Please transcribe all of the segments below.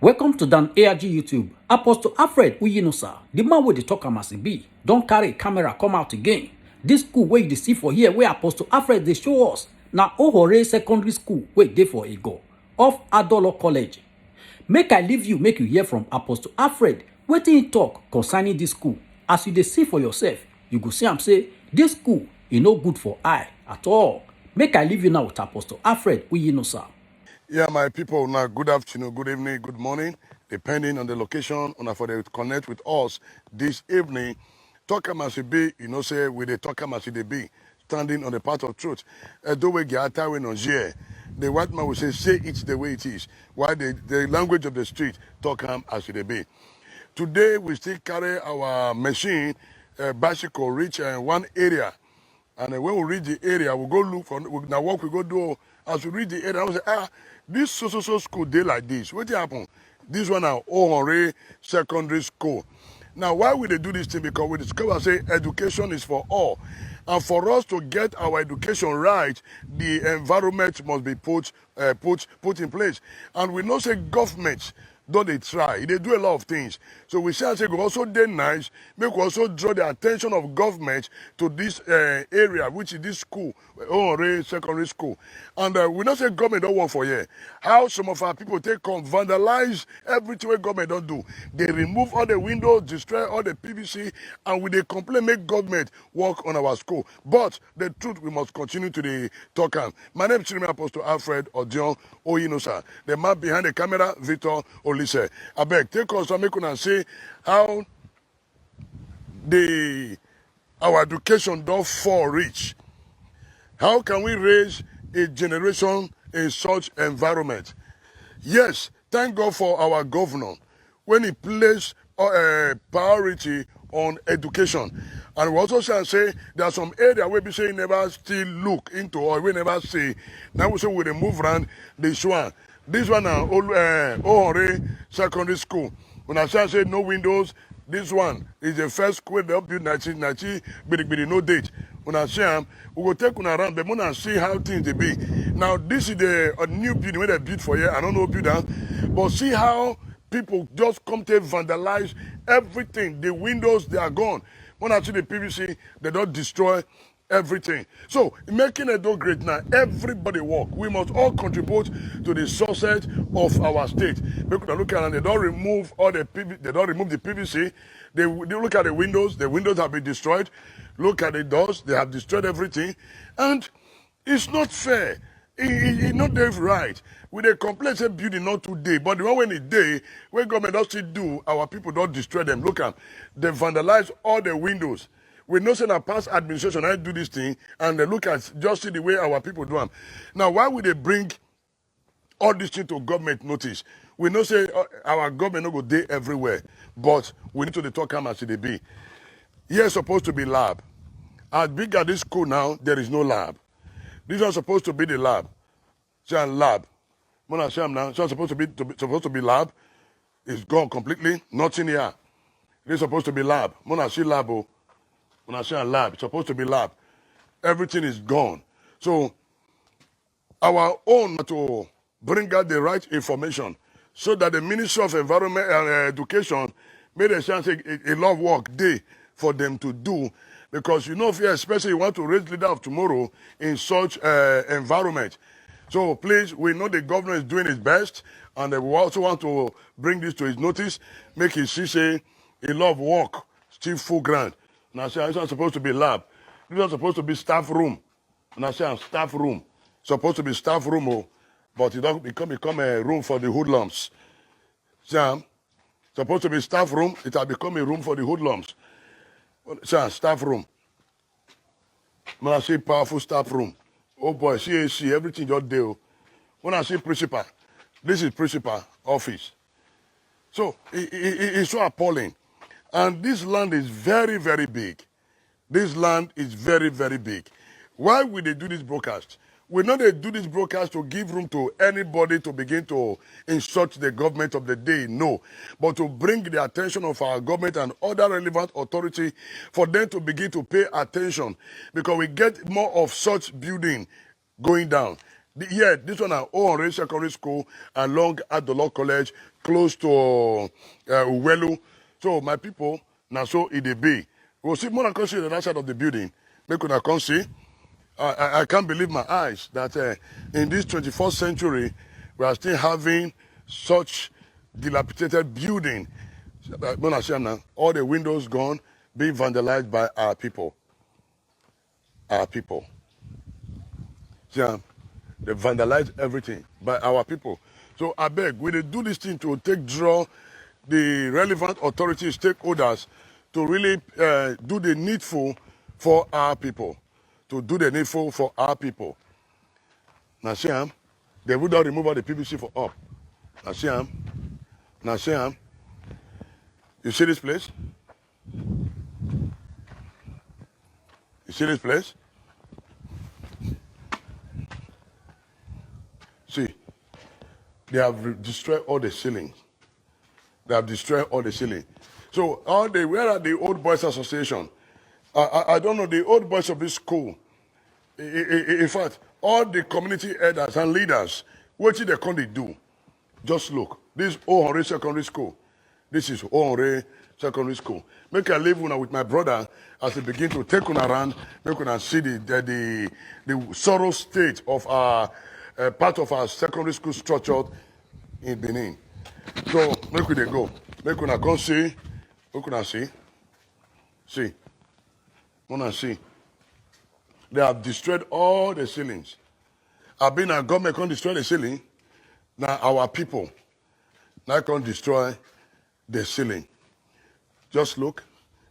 Welcome to Dan ARG YouTube. Apostle Alfred Uyinosa, the man with the talk as be, don't carry camera come out again. This school where you see for here, where Apostle Alfred they show us. Now Ohonre secondary school where they for Egor, off Adolor College. Make I leave you, make you hear from Apostle Alfred. Wetin he talk concerning this school. As you dey see for yourself, you go see am say this school is no good for eye at all. Make I leave you now with Apostle Alfred Uyinosa. Yeah, my people, now good afternoon, good evening, good morning, depending on the location, on for they connect with us this evening. Talk as it be, say with the talk as it be, standing on the path of truth. Though we get when on here, the white man will say it the way it is, while the language of the street talk as it be. Today we still carry our machine, bicycle, reach one area. And when we reach the area, we go look for now what we go do. As we reach the area, I say, this so school day like this. What happen? This one now Ohonre secondary school. Now, why would they do this thing? Because we discover say education is for all. And for us to get our education right, the environment must be put in place. And we know say government don't they try. They do a lot of things. So we shall say we also did nice, make we also draw the attention of government to this area, which is this school, Ohonre secondary school. And we not say government don't work for here. How some of our people take come vandalize everything where government don't do. They remove all the windows, destroy all the PVC, and we they complain make government work on our school. But the truth we must continue to the talk. My name is Apostle Alfred Odion Oyinosa. The man behind the camera, Victor Olise. I beg, take us and make una say how our education don't fall rich. How can we raise a generation in such environment? Yes, thank God for our governor when he placed priority on education. And we also shall say there are some areas where we say never still look into or we never see. Now we say we move around this one. This one now, Ohonre secondary school. When I say no windows, this one is the first school they built 1990, but no date. When I say we will take una around, but we want to see how things they be. Now this is a new building where they built for here. I don't know build that, but see how people just come to vandalize everything. The windows they are gone. When I see the PVC, they don't destroy everything. So making it do great now, everybody work. We must all contribute to the success of our state. Because look at and they don't remove all the they don't remove the PVC. They look at the windows have been destroyed. Look at the doors, they have destroyed everything. And it's not fair. It's not right. We they complain say building not today, but the one when it's day, when government does still do, our people don't destroy them. Look at they vandalize all the windows. We know say that past administration I do this thing, and they look at just see the way our people do them. Now, why would they bring all this thing to government notice? We know say our government no go day everywhere, but we need to talk how as they be. Here supposed to be lab. As big as this school now, there is no lab. This one's supposed to be the lab. Say lab. When I say now, so supposed to be lab. It's gone completely. Nothing here. It's supposed to be lab. When I see lab, when I say lab, it's supposed to be lab. Everything is gone. So our own to bring out the right information so that the Ministry of Environment and Education made a chance a lot of work day for them to do. Because especially you want to raise leader of tomorrow in such environment. So please, we know the governor is doing his best, and we also want to bring this to his notice, make his say a lot of work, still full grant. And I say it's not supposed to be lab. It's not supposed to be staff room. And I say staff room. It's supposed to be staff room, but it don't become a room for the hoodlums. It's supposed to be staff room, it has become a room for the hoodlums. Staff room. When I say powerful staff room, oh boy, CAC, everything just there. When I say principal, this is principal office. So it's so appalling. And this land is very, very big. This land is very, very big. Why would they do this broadcast? We know they do this broadcast to give room to anybody to begin to insult the government of the day, no. But to bring the attention of our government and other relevant authority for them to begin to pay attention. Because we get more of such building going down. This one at Ohonre Secondary School along Adolor College close to Uwelu. So my people, now so it dey be. We'll see more than come see the other side of the building. Make una come see. I can't believe my eyes that in this 21st century, we are still having such dilapidated building. All the windows gone, being vandalized by our people. Our people. Yeah, they vandalize everything by our people. So I beg, we dey do this thing to draw the relevant authorities, stakeholders, to really do the needful for our people. To do the needful for our people. Now see am, they would not remove all the PVC for up. Now see am, now see am. You see this place? You see this place? See, they have destroyed all the ceilings. They have destroyed all the ceiling. So where are the old boys association? I don't know, the old boys of this school. In fact, all the community elders and leaders, what did they come to do? Just look. This Ohonre secondary school. This is Ohonre secondary school. Make I live with my brother as we begin to take on around, make una see the sorrow state of our part of our secondary school structure in Benin. So make we dey go. Make una come see. Make una see. See. Una see. They have destroyed all the ceilings. I've been a government can destroy the ceiling. Now our people now can destroy the ceiling. Just look.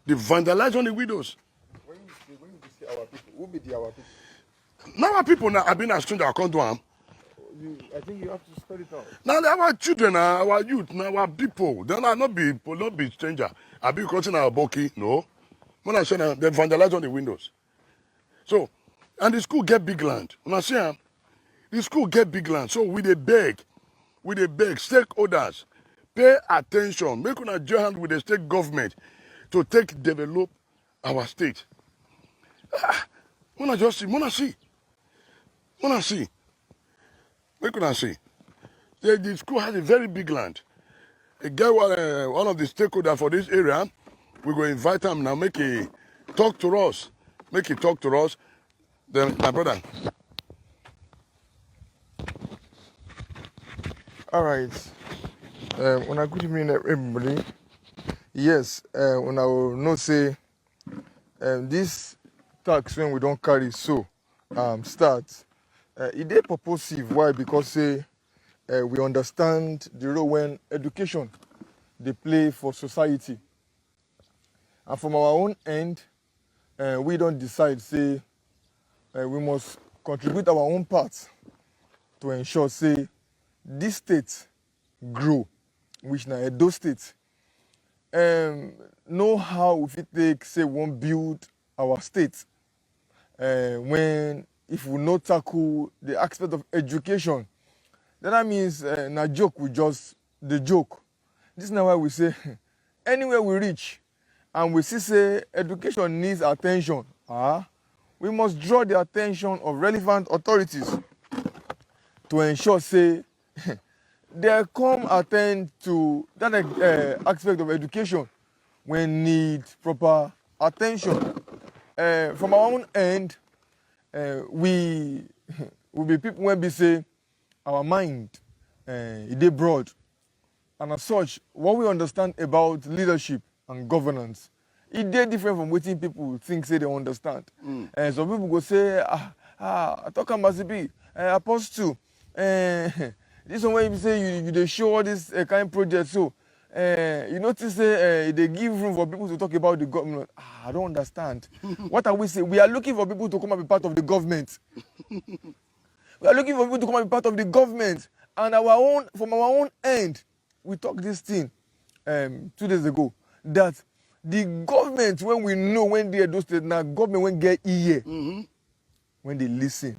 They vandalize on the windows. When you say our people, who be the our people? Now our people now have been a stranger, I can't do them. I think you have to spell it out. Now our children, our youth, now our people, they are not be stranger. I be cutting our boki, no. When I say now, they vandalize on the windows. So, and the school get big land. When I say the school get big land. So we dey beg stakeholders, pay attention, make una join hand with the state government to develop our state. Wanna just see, wanna see. Make una see. The school has a very big land. A guy, one of the stakeholders for this area, we go invite him now, make he talk to us. Then, my brother. All right. When I good evening, everybody. Yes, when I will not say this tax when we don't carry start. It is purposive. Why? Because we understand the role when education they play for society. And from our own end, we don't decide, we must contribute our own part to ensure, this state grow, which na Edo State. Know how we fit take, we won't build our state when if we not tackle the aspect of education, then that means na joke we just the joke. This is now why we say anywhere we reach and we see education needs attention, we must draw the attention of relevant authorities to ensure they come attend to that aspect of education when need proper attention. From our own end, we will be people when we say our mind it is broad, and as such, what we understand about leadership and governance, it is different from what people think they understand. And some people go say, I talk about CP, apostle. This one where you say you show all this kind of project, so you notice they give room for people to talk about the government. I don't understand. What are we saying? We are looking for people to come and be part of the government. We are looking for people to come and be part of the government. And from our own end, we talked this thing 2 days ago, that the government, when we know when they do state, now government when get ear, when they listen.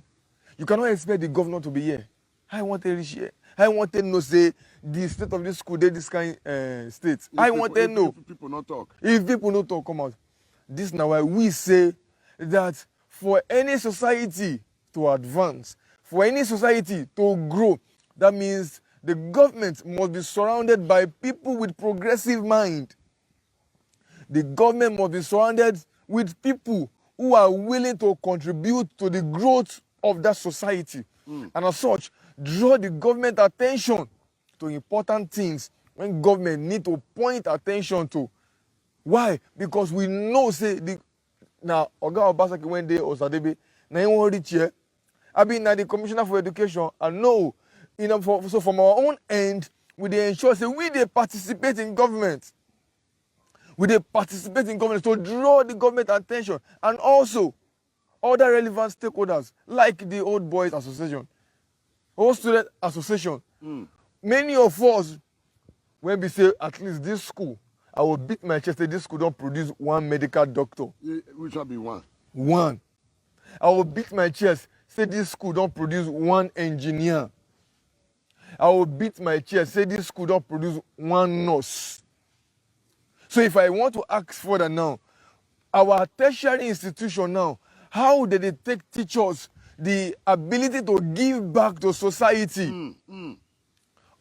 You cannot expect the governor to be here. I want to reach here. I want to know, the state of this school, this kind state. I want to know. If people not talk. If people not talk, come out. This is now why we say that for any society to advance, for any society to grow, that means the government must be surrounded by people with progressive mind. The government must be surrounded with people who are willing to contribute to the growth of that society. And as such, draw the government attention to important things when government need to point attention to. Why? Because we know, say, now, Oga Obasaki when they Osadebe, now he won't reach here. I mean, now the Commissioner for Education, and no, so from our own end, we dey ensure, say, we dey participate in government. We dey participate in government to draw the government attention, and also other relevant stakeholders like the Old Boys Association, Old Student Association. Many of us, when we say at least this school, I will beat my chest say this school don't produce one medical doctor. Which will be one? One. I will beat my chest say this school don't produce one engineer. I will beat my chest say this school don't produce one nurse. So if I want to ask further now, our tertiary institution now, how did they take teachers the ability to give back to society?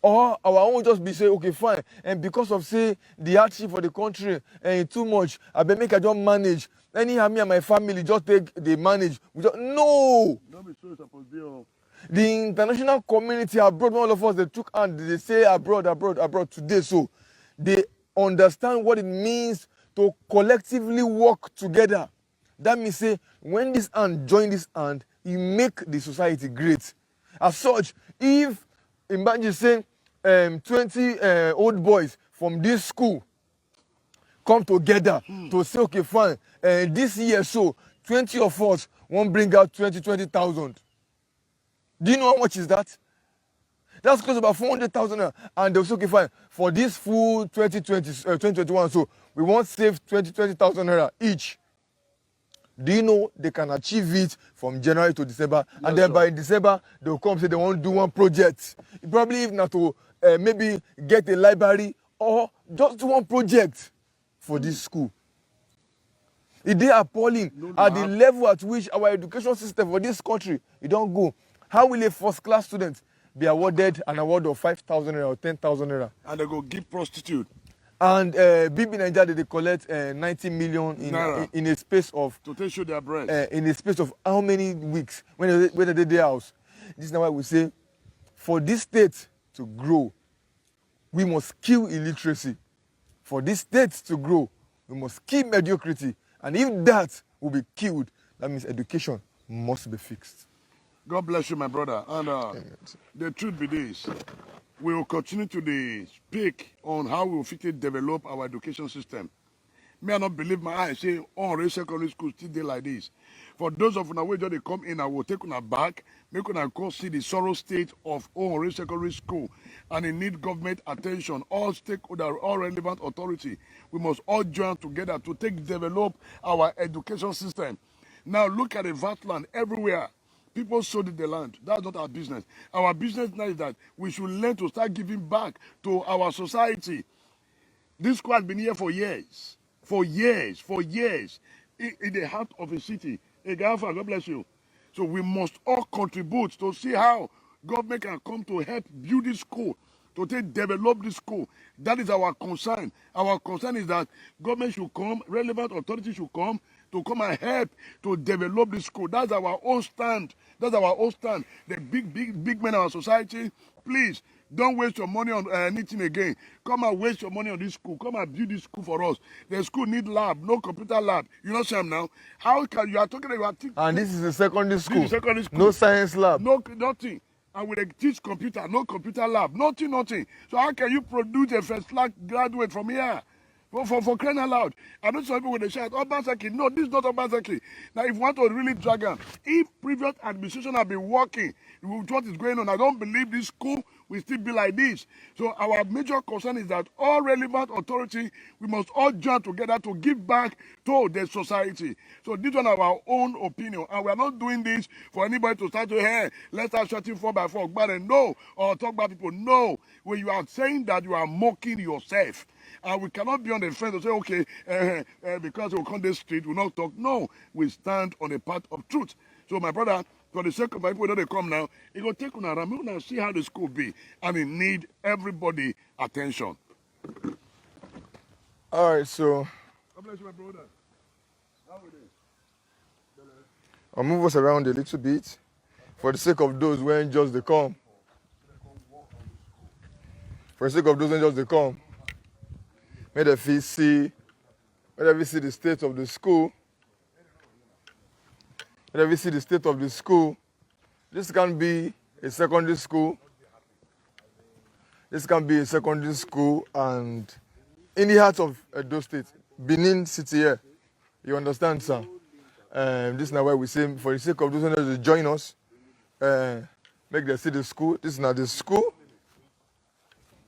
Or our own just be say, okay, fine, and because of, say, the hardship for the country and too much, I bet make I just manage. Anyhow, me and my family just take the manage. No! Don't be so supposed to be. The international community abroad, all of us, they took and they say abroad today. So they understand what it means to collectively work together. That means, say, when this hand join this hand, you make the society great. As such, if imagine saying 20 old boys from this school come together to say, okay, fine, this year, so 20 of us won't bring out 20,000. Do you know how much is that? That's close to about 400,000. And they'll say, okay, fine, for this full 2021, so we won't save 20,000 naira each. Do you know they can achieve it from January to December? Yes, and then by December, they'll come say they want to do one project. Probably if not to maybe get a library or just one project for this school. It is appalling at the level at which our education system for this country, it don't go. How will a first-class student be awarded an award of 5,000 naira or 10,000 naira? And they go give prostitute. And BB Nigeria, they collect 90 million in a space of... To take show their breast. In a space of how many weeks when they did their house. This is why we say, for this state to grow, we must kill illiteracy. For this state to grow, we must kill mediocrity. And if that will be killed, that means education must be fixed. God bless you, my brother. And the truth be this, we will continue to speak on how we will fit develop our education system. May I not believe my eyes, say, Ohonre secondary school still dey like this. For those of you who just come in, I will take you back, make you go see the sorrow state of Ohonre secondary school. And it need government attention, all stakeholders, all relevant authority. We must all join together to develop our education system. Now look at the vast land everywhere. People sold the land. That's not our business. Our business now is that we should learn to start giving back to our society. This school has been here for years. For years. In the heart of a city. Hey, God bless you. So we must all contribute to see how government can come to help build this school, to develop this school. That is our concern. Our concern is that government should come, relevant authorities should come to come and help to develop this school. That's our own stand. That's our own stand. The big men in our society, please, don't waste your money on anything again. Come and waste your money on this school. Come and build this school for us. The school need lab, no computer lab. You know, Sam, now? How can you are talking about... And this is a secondary school. This is secondary school. No science lab. No, nothing. And we teach computer, no computer lab. Nothing. So how can you produce a first-class graduate from here? For crying out loud. I know some people when they shout, Obasaki. No, this is not Obasaki. Now, if you want to really drag on, if previous administration have been working with what is going on, I don't believe this school will still be like this. So our major concern is that all relevant authority, we must all join together to give back to the society. So this one is our own opinion. And we are not doing this for anybody to start to, hey, let's start shouting 4x4. But no, or talk about people. No. When you are saying that, you are mocking yourself. And we cannot be on the fence to say, okay, because we come this street, we will not talk. No, we stand on the path of truth. So, my brother, For the sake of my people that they come now, it will take una around. Now see how the school be. And it need everybody attention. All right, so God bless you, my brother. How are you? I'll move us around a little bit for the sake of those when just they come. For the sake of those when just they come. May the fee see the state of the school. May the see the state of the school. This can be a secondary school. This can be a secondary school and in the heart of Edo State, Benin City here. You understand, sir? This is now why we say, for the sake of those who join us, make them see the school. This is not the school.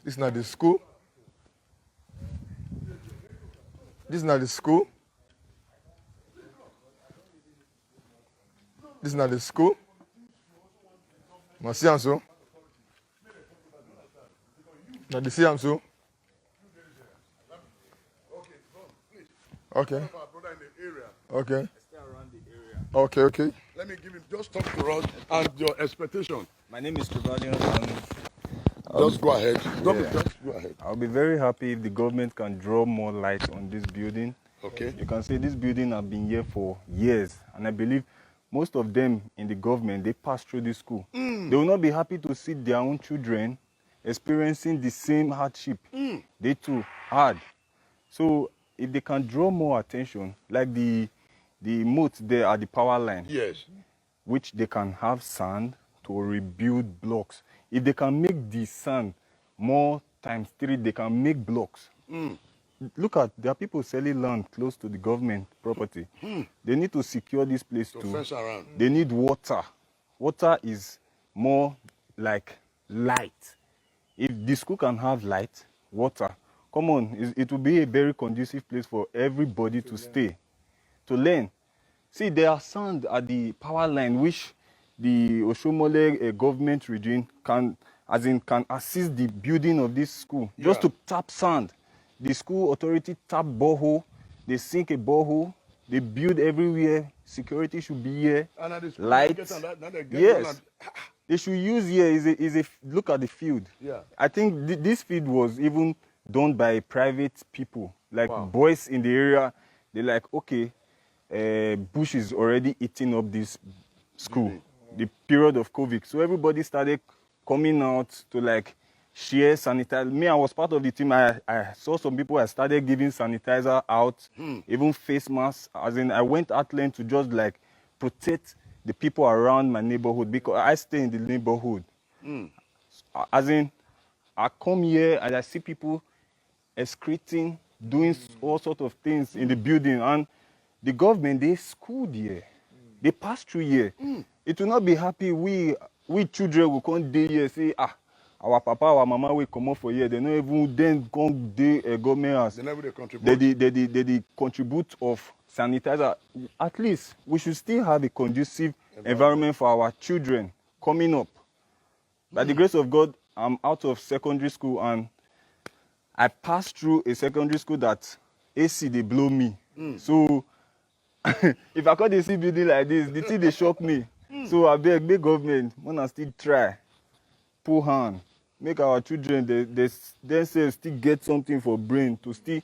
This is not the school. This is not the school. This is not the school. Merci, Anso. Not the Anso. Okay. Okay. Okay, okay. Let me give him, just talk to us and your expectation. My name is Trevalion. Just go ahead. Just go ahead. I'll be very happy if the government can draw more light on this building. Okay. You can say this building has been here for years, and I believe most of them in the government, they pass through this school. They will not be happy to see their own children experiencing the same hardship they too had. So if they can draw more attention, like the moat there at the power line, Yes. which they can have sand to rebuild blocks. If they can make the sand more times 3, they can make blocks. Look at, there are people selling land close to the government property. They need to secure this place too. Fence around. They need water. Water is more like light. If the school can have light, water, come on, it will be a very conducive place for everybody to stay, to learn. See, there are sand at the power line which the Oshomole government region can assist the building of this school. Yeah. Just to tap sand. The school authority tap borehole, they sink a borehole, they build everywhere. Security should be here. Lights. Yes. They should use here look at the field. Yeah. I think this field was even done by private people, like boys in the area. They're like, okay, bush is already eating up this school, the period of COVID. So everybody started coming out to like share sanitizer. Me, I was part of the team. I saw some people, I started giving sanitizer out, even face masks. As in, I went out lane to just like protect the people around my neighborhood because I stay in the neighborhood. As in, I come here and I see people excreting, doing all sorts of things in the building, and the government, they schooled here. They pass through here. It will not be happy we children will come day here say, our papa, our mama will come up for here. They not even then come day government house. They never contribute. They contribute of sanitizer. At least we should still have a conducive environment for our children coming up. By the grace of God, I'm out of secondary school and I passed through a secondary school that AC they blow me. So if I can't see building like this, the thing they shock me. So I beg the government, wanna still try, pull hand, make our children they say still get something for brain to still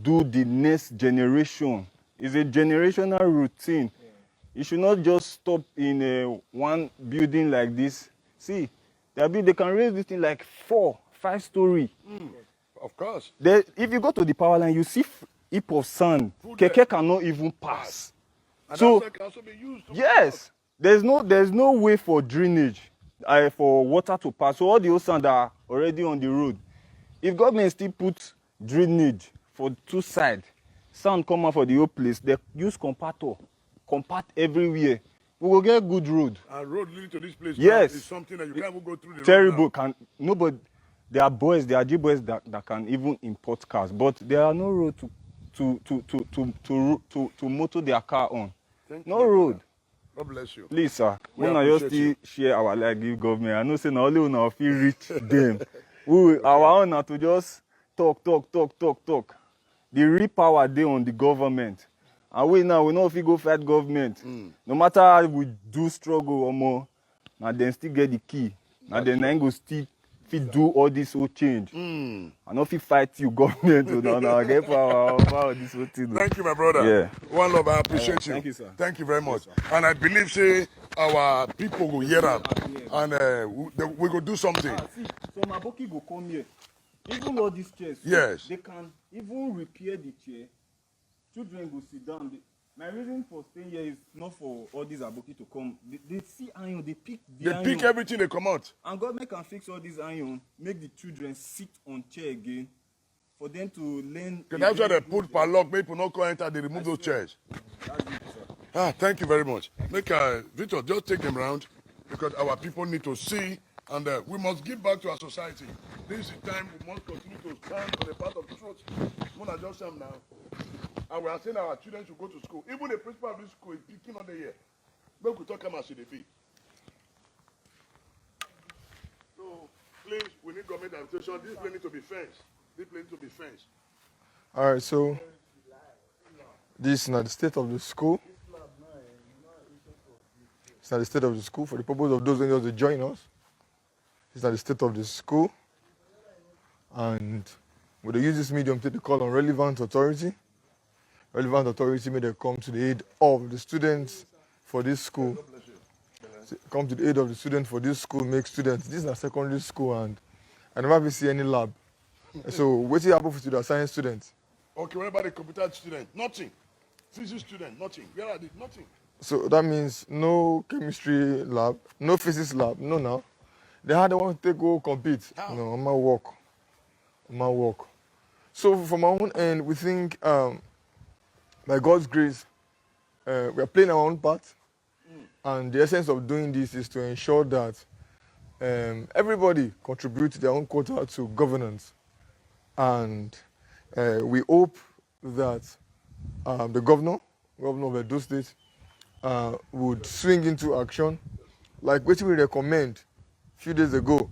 do the next generation. It's a generational routine. You should not just stop in one building like this. See, they can raise this thing like 4, 5 story. Of course. If you go to the power line, you see heap of sand. Keke cannot even pass. And So that can also be used to yes, there's no way for drainage, for water to pass. So all the old sand are already on the road. If government still put drainage for 2 sides, sand come out for the whole place, they use compactor, compact everywhere. We will get good road. And road leading to this place Yes. is something that you can't even go through the Terrible. road Nobody. There are boys, there are G boys that can even import cars, but there are no road to motor their car on. Thank No you, road. brother. God bless you. Please, sir. We When I just appreciate still share our like give government, I know say na only una fit reach them. Our own na to just talk. The real power dey on the government. And we now, we know if we go fight government. No matter how we do struggle or more, now then still get the key. Now then go still fit do all this whole change. And not fit fight you government. Now get power this whole thing. Thank you, my brother. Yeah. One love, I appreciate you. Thank you, sir. Thank you very much. And I believe, say, our people will hear them. And we will do something. See, so my Boki go come here. Even all these chairs, Yes. they can even repair the chair. Children go sit down. My reason for staying here is not for all these aboki to come. They see iron, they pick the They iron. pick everything, they come out. And government can fix all these iron, make the children sit on chair again, for them to learn. That's why they put padlock, make people not go enter, they remove those chairs. That's it, sir. Thank you very much. Make Victor, just take them round, because our people need to see, and we must give back to our society. This is the time we must continue to stand on the path of truth. Mona just say now. And we are saying our children should go to school. Even the principal of this school is picking on the year. Make we talk about CDP. So, please, we need government administration. This place needs to be fenced. This place needs to be fenced. All right, so this is not the state of the school. It's not the state of the school for the purpose of those who want to join us. It's not the state of the school. And we use this medium to call on relevant authority. Relevant authority may they come to the aid of the students for this school. Come to the aid of the students for this school, make students. This is a secondary school and I never see any lab. So what is happening to the science students? Okay, what about the computer student? Nothing. Physics student, nothing. Where are they? Nothing. So that means no chemistry lab, no physics lab, no now. They had want to go compete. How? No, I'm my work. So from our own end, we think by God's grace, we are playing our own part. And the essence of doing this is to ensure that everybody contributes their own quota to governance. And we hope that the governor of Edo State, would swing into action. Like what we recommend a few days ago,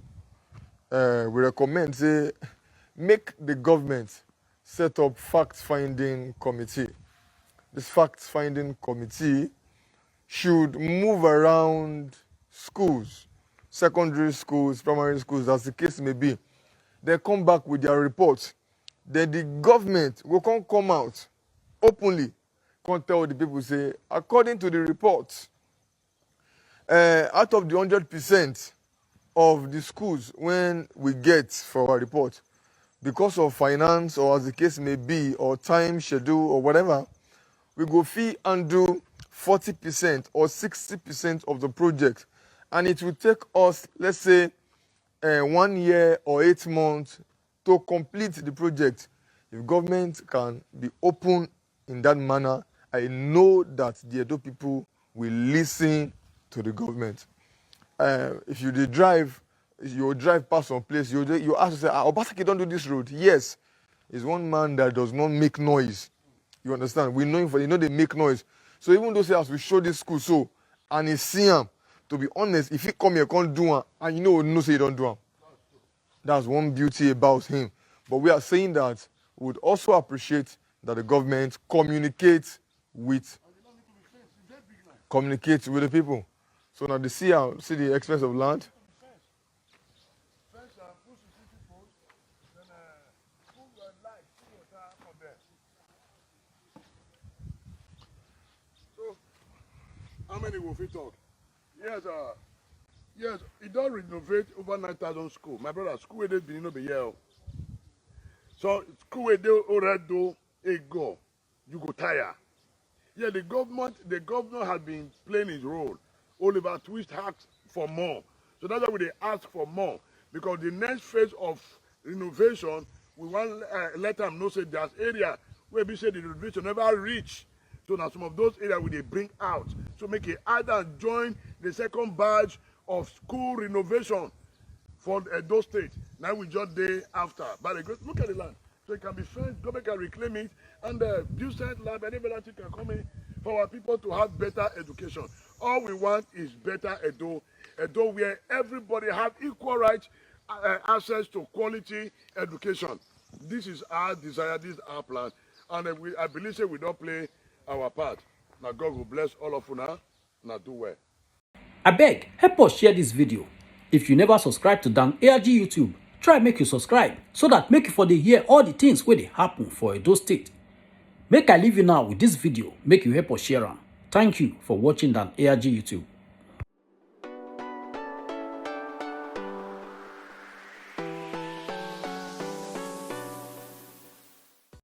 we recommend, say, make the government set up fact-finding committee. This fact-finding committee should move around schools, secondary schools, primary schools, as the case may be. They come back with their reports. Then the government will come out openly, can tell the people, say, according to the reports, out of the 100% of the schools when we get for our report, because of finance or as the case may be, or time schedule or whatever, we go fee and do 40% or 60% of the project. And it will take us, let's say, 1 year or 8 months to complete the project. If government can be open in that manner, I know that the Edo people will listen to the government. If you drive past some place, you ask to say, Obasaki don't do this road. Yes, he's one man that does not make noise. You understand? We know him for, they make noise. So even though say as we show this school so, and he see him, to be honest, if he come here, can't do him, and no say he don't do him. That's one beauty about him. But we are saying that we would also appreciate that the government communicates with the people. So now they see the expense of land. So, how many will we talk? Yes, it don't renovate over 9,000 schools. My brother, school where they Benin no be here. So school where they already do Egor, you go tire. Yeah, the governor has been playing his role. Oliver Twist asked for more. So that's why they ask for more. Because the next phase of renovation, we want let them know say there's area where we say the renovation never reach. So now some of those areas will they bring out. So make it either join the second batch of school renovation for those states. Now we just day after. But look at the land. So it can be fenced, government can reclaim it, and build science lab, and every other thing can come in for our people to have better education. All we want is better Edo where everybody have equal rights, access to quality education. This is our desire, this is our plan. And I believe say we don't play our part. Now God will bless all of you now. Now do well. Abeg, help us share this video. If you never subscribe to Dan ARG YouTube, try make you subscribe so that make you for dey hear all the things wey dey happen for Edo State. Make I leave you now with this video, make you help us share am. Thank you for watching Dan ARG YouTube.